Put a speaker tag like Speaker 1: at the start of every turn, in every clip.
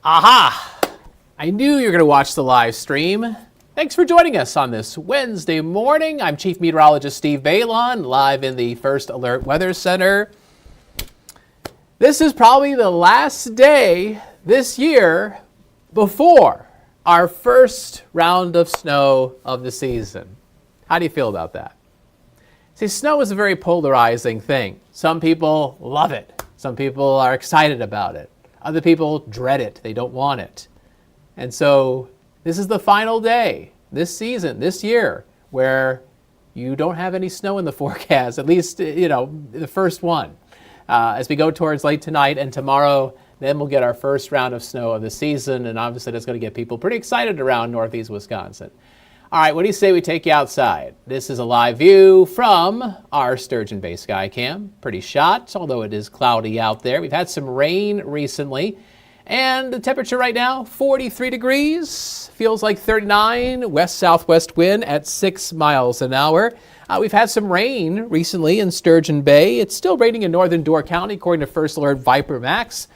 Speaker 1: Aha! I knew you were going to watch the live stream. Thanks for joining us on this Wednesday morning. I'm Chief Meteorologist Steve Beylon, live in the First Alert Weather Center. This is probably the last day this year before our first round of snow of the season. How do you feel about that? See, snow is a very polarizing thing. Some people love it. Some people are excited about it. Other people dread it. They don't want it. And so this is the final day this season, this year, where you don't have any snow in the forecast, at least, the first one. As we go towards late tonight and tomorrow, then we'll get our first round of snow of the season. And obviously that's going to get people pretty excited around northeast Wisconsin. All right, what do you say we take you outside? This is a live view from our Sturgeon Bay sky cam. Pretty shot, although it is cloudy out there. We've had some rain recently. And the temperature right now, 43 degrees. Feels like 39, west-southwest wind at 6 miles an hour. We've had some rain recently in Sturgeon Bay. It's still raining in northern Door County, according to First Alert Viper Max.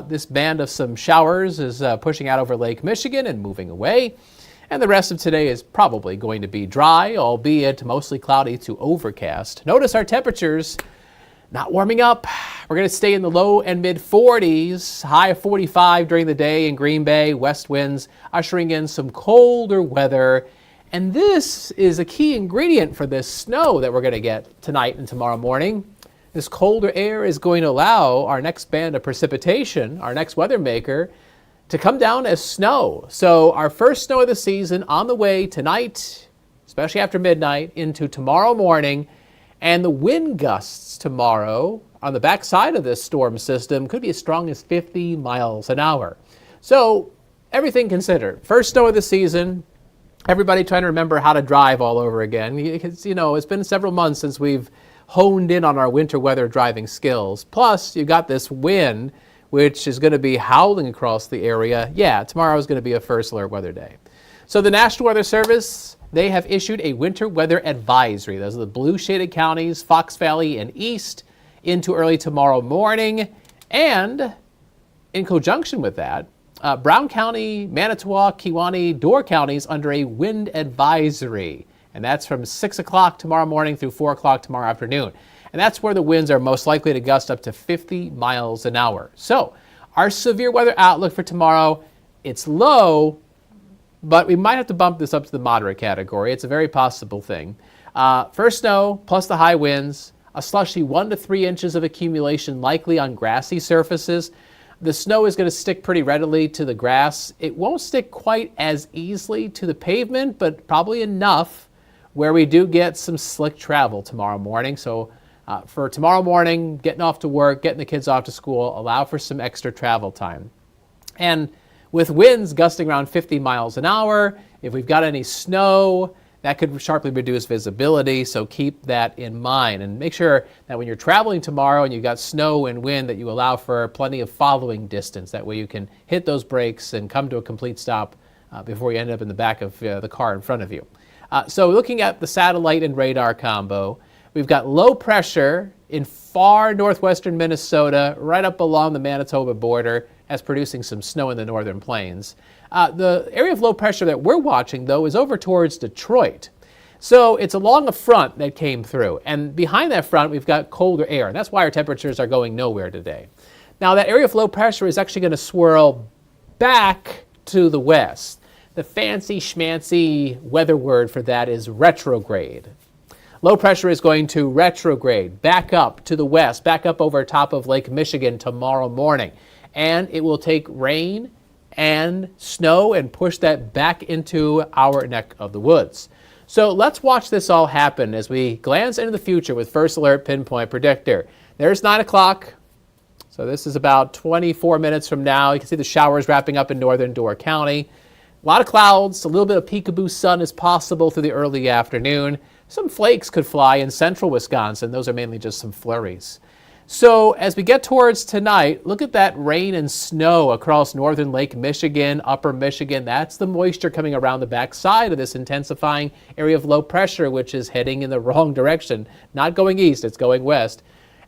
Speaker 1: This band of some showers is pushing out over Lake Michigan and moving away. And the rest of today is probably going to be dry, albeit mostly cloudy to overcast. Notice our temperatures not warming up. We're going to stay in the low and mid 40s, high of 45 during the day in Green Bay. West winds ushering in some colder weather. And this is a key ingredient for this snow that we're going to get tonight and tomorrow morning. This colder air is going to allow our next band of precipitation, our next weather maker, to come down as snow. So our first snow of the season on the way tonight, especially after midnight, into tomorrow morning. And the wind gusts tomorrow on the backside of this storm system could be as strong as 50 miles an hour. So everything considered, first snow of the season, everybody trying to remember how to drive all over again. Because, it's been several months since we've honed in on our winter weather driving skills. Plus, you got this wind, which is going to be howling across the area. Yeah, tomorrow is going to be a first alert weather day. So the National Weather Service, they have issued a winter weather advisory. Those are the blue shaded counties, Fox Valley and East, into early tomorrow morning. And in conjunction with that, Brown County, Manitowoc, Kewaunee, Door counties under a wind advisory. And that's from 6 o'clock tomorrow morning through 4 o'clock tomorrow afternoon. And that's where the winds are most likely to gust up to 50 miles an hour. So our severe weather outlook for tomorrow, it's low, but we might have to bump this up to the moderate category. It's a very possible thing. First snow plus the high winds, a slushy 1 to 3 inches of accumulation likely on grassy surfaces. The snow is going to stick pretty readily to the grass. It won't stick quite as easily to the pavement, but probably enough where we do get some slick travel tomorrow morning. So for tomorrow morning, getting off to work, getting the kids off to school, allow for some extra travel time. And with winds gusting around 50 miles an hour, if we've got any snow, that could sharply reduce visibility, so keep that in mind. And make sure that when you're traveling tomorrow and you've got snow and wind, that you allow for plenty of following distance. That way you can hit those brakes and come to a complete stop before you end up in the back of the car in front of you. So looking at the satellite and radar combo, we've got low pressure in far northwestern Minnesota, right up along the Manitoba border, as producing some snow in the northern plains. The area of low pressure that we're watching, though, is over towards Detroit. So it's along a front that came through. And behind that front, we've got colder air. And that's why our temperatures are going nowhere today. Now, that area of low pressure is actually going to swirl back to the west. The fancy schmancy weather word for that is retrograde. Low pressure is going to retrograde back up to the west, back up over top of Lake Michigan tomorrow morning. And it will take rain and snow and push that back into our neck of the woods. So let's watch this all happen as we glance into the future with First Alert Pinpoint Predictor. There's 9 o'clock. So this is about 24 minutes from now. You can see the showers wrapping up in northern Door County. A lot of clouds, a little bit of peekaboo sun is possible through the early afternoon. Some flakes could fly in central Wisconsin. Those are mainly just some flurries. So as we get towards tonight, look at that rain and snow across northern Lake Michigan, upper Michigan. That's the moisture coming around the backside of this intensifying area of low pressure, which is heading in the wrong direction. Not going east, it's going west.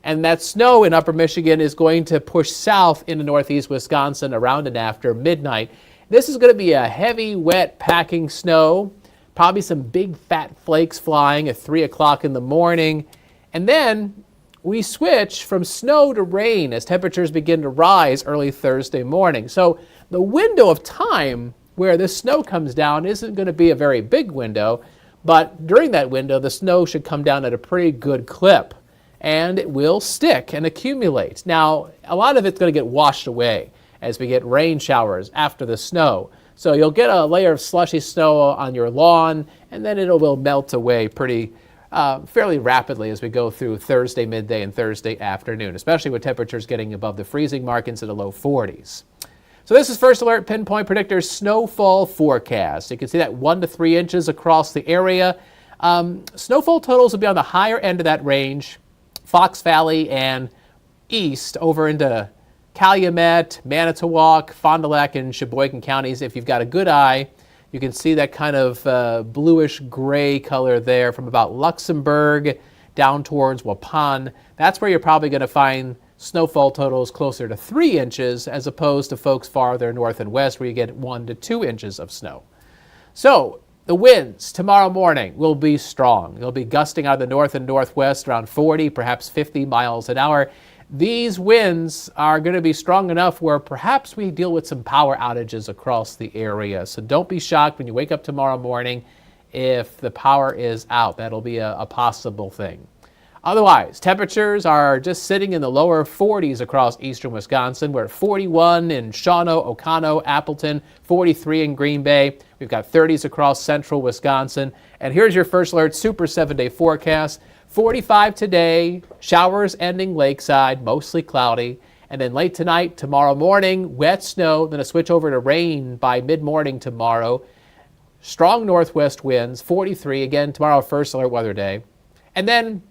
Speaker 1: And that snow in upper Michigan is going to push south into northeast Wisconsin around and after midnight. This is going to be a heavy, wet, packing snow, probably some big fat flakes flying at 3 o'clock in the morning. And then we switch from snow to rain as temperatures begin to rise early Thursday morning. So the window of time where the snow comes down isn't going to be a very big window, but during that window, the snow should come down at a pretty good clip, and it will stick and accumulate. Now, a lot of it's going to get washed away as we get rain showers after the snow. So you'll get a layer of slushy snow on your lawn, and then it will melt away fairly rapidly as we go through Thursday midday and Thursday afternoon, especially with temperatures getting above the freezing mark into the low 40s. So this is First Alert Pinpoint Predictor's snowfall forecast. You can see that 1 to 3 inches across the area. Snowfall totals will be on the higher end of that range. Fox Valley and east over into Calumet, Manitowoc, Fond du Lac, and Sheboygan counties. If you've got a good eye, you can see that kind of bluish gray color there from about Luxembourg down towards Waupun. That's where you're probably going to find snowfall totals closer to 3 inches as opposed to folks farther north and west where you get 1 to 2 inches of snow. So the winds tomorrow morning will be strong. They'll be gusting out of the north and northwest around 40, perhaps 50 miles an hour. These winds are going to be strong enough where perhaps we deal with some power outages across the area. So don't be shocked when you wake up tomorrow morning if the power is out. That'll be a possible thing. Otherwise, temperatures are just sitting in the lower 40s across eastern Wisconsin. We're at 41 in Shawano, Oconto, Appleton, 43 in Green Bay. We've got 30s across central Wisconsin. And here's your First Alert Super 7-day forecast. 45 today, showers ending lakeside, mostly cloudy. And then late tonight, tomorrow morning, wet snow, then a switch over to rain by mid-morning tomorrow. Strong northwest winds, 43, again, tomorrow, First Alert weather day. And then,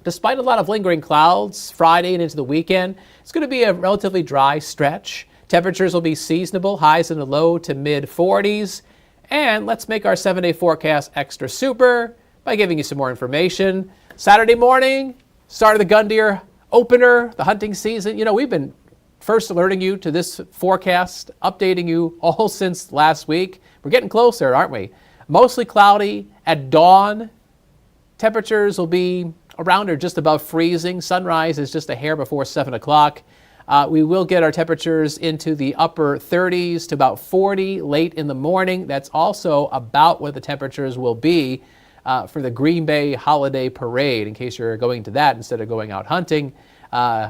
Speaker 1: despite a lot of lingering clouds Friday and into the weekend, it's going to be a relatively dry stretch. Temperatures will be seasonable, highs in the low to mid 40s. And let's make our 7-day forecast extra super by giving you some more information. Saturday morning, start of the gun deer opener, the hunting season. You know, we've been first alerting you to this forecast, updating you all since last week. We're getting closer, aren't we? Mostly cloudy at dawn. Temperatures will be around or just above freezing. Sunrise is just a hair before 7 o'clock. We will get our temperatures into the upper 30s to about 40 late in the morning. That's also about what the temperatures will be for the Green Bay Holiday Parade, in case you're going to that instead of going out hunting.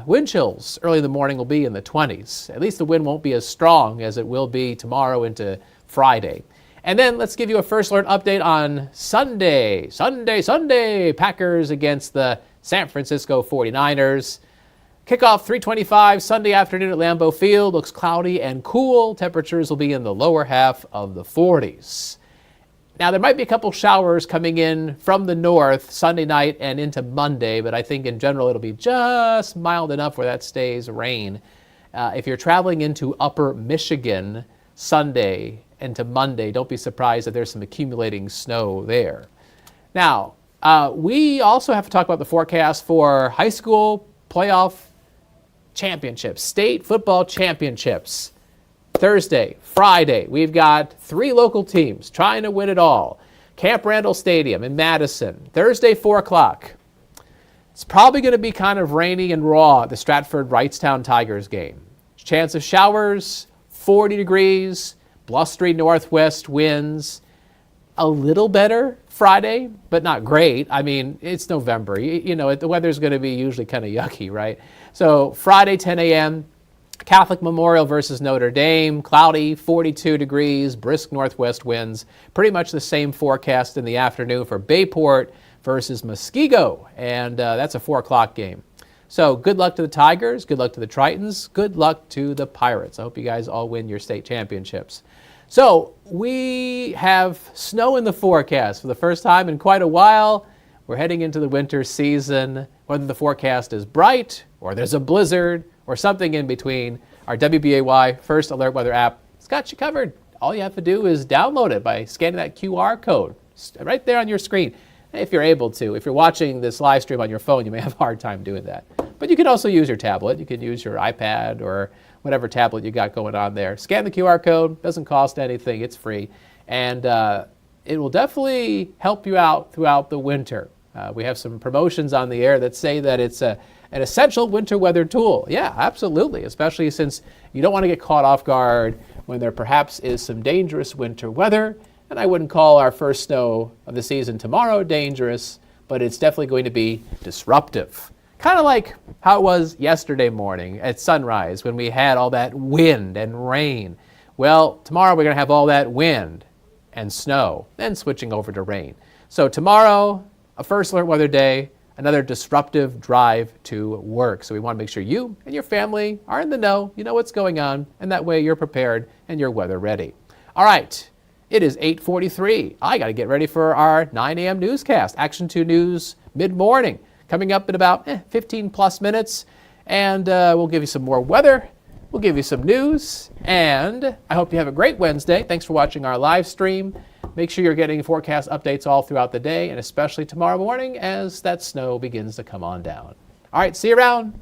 Speaker 1: Wind chills early in the morning will be in the 20s. At least the wind won't be as strong as it will be tomorrow into Friday. And then let's give you a First Alert update on Sunday. Sunday, Packers against the San Francisco 49ers. Kickoff 3:25 Sunday afternoon at Lambeau Field. Looks cloudy and cool. Temperatures will be in the lower half of the 40s. Now, there might be a couple showers coming in from the north Sunday night and into Monday, but I think in general it'll be just mild enough where that stays rain. If you're traveling into upper Michigan Sunday into Monday, don't be surprised that there's some accumulating snow there. Now, we also have to talk about the forecast for high school playoff championships, state football championships. Thursday, Friday, we've got 3 local teams trying to win it all. Camp Randall Stadium in Madison, Thursday, 4 o'clock. It's probably going to be kind of rainy and raw at the Stratford-Wrightstown Tigers game. Chance of showers, 40 degrees, blustery northwest winds. A little better Friday, but not great. I mean, it's November. You know, the weather's going to be usually kind of yucky, right? So Friday, 10 a.m., Catholic Memorial versus Notre Dame, cloudy, 42 degrees, brisk northwest winds. Pretty much the same forecast in the afternoon for Bayport versus Muskego, and that's a 4 o'clock game. So good luck to the Tigers, good luck to the Tritons, good luck to the Pirates. I hope you guys all win your state championships. So we have snow in the forecast for the first time in quite a while. We're heading into the winter season. Whether the forecast is bright or there's a blizzard or something in between, our WBAY First Alert Weather app has got you covered. All you have to do is download it by scanning that QR code right there on your screen. If you're able to. If you're watching this live stream on your phone, you may have a hard time doing that. But you can also use your tablet. You can use your iPad or whatever tablet you got going on there. Scan the QR code. Doesn't cost anything. It's free. And it will definitely help you out throughout the winter. We have some promotions on the air that say that it's an essential winter weather tool. Yeah, absolutely, especially since you don't want to get caught off guard when there perhaps is some dangerous winter weather. And I wouldn't call our first snow of the season tomorrow dangerous, but it's definitely going to be disruptive. Kind of like how it was yesterday morning at sunrise when we had all that wind and rain. Well, tomorrow we're going to have all that wind and snow, then switching over to rain. So tomorrow, a first alert weather day, another disruptive drive to work. So we want to make sure you and your family are in the know, you know what's going on, and that way you're prepared and you're weather ready. All right, it is 8:43. I got to get ready for our 9 a.m. newscast, Action 2 News mid-morning, coming up in about 15 plus minutes. And we'll give you some more weather. We'll give you some news, and I hope you have a great Wednesday. Thanks for watching our live stream. Make sure you're getting forecast updates all throughout the day, and especially tomorrow morning as that snow begins to come on down. All right, see you around.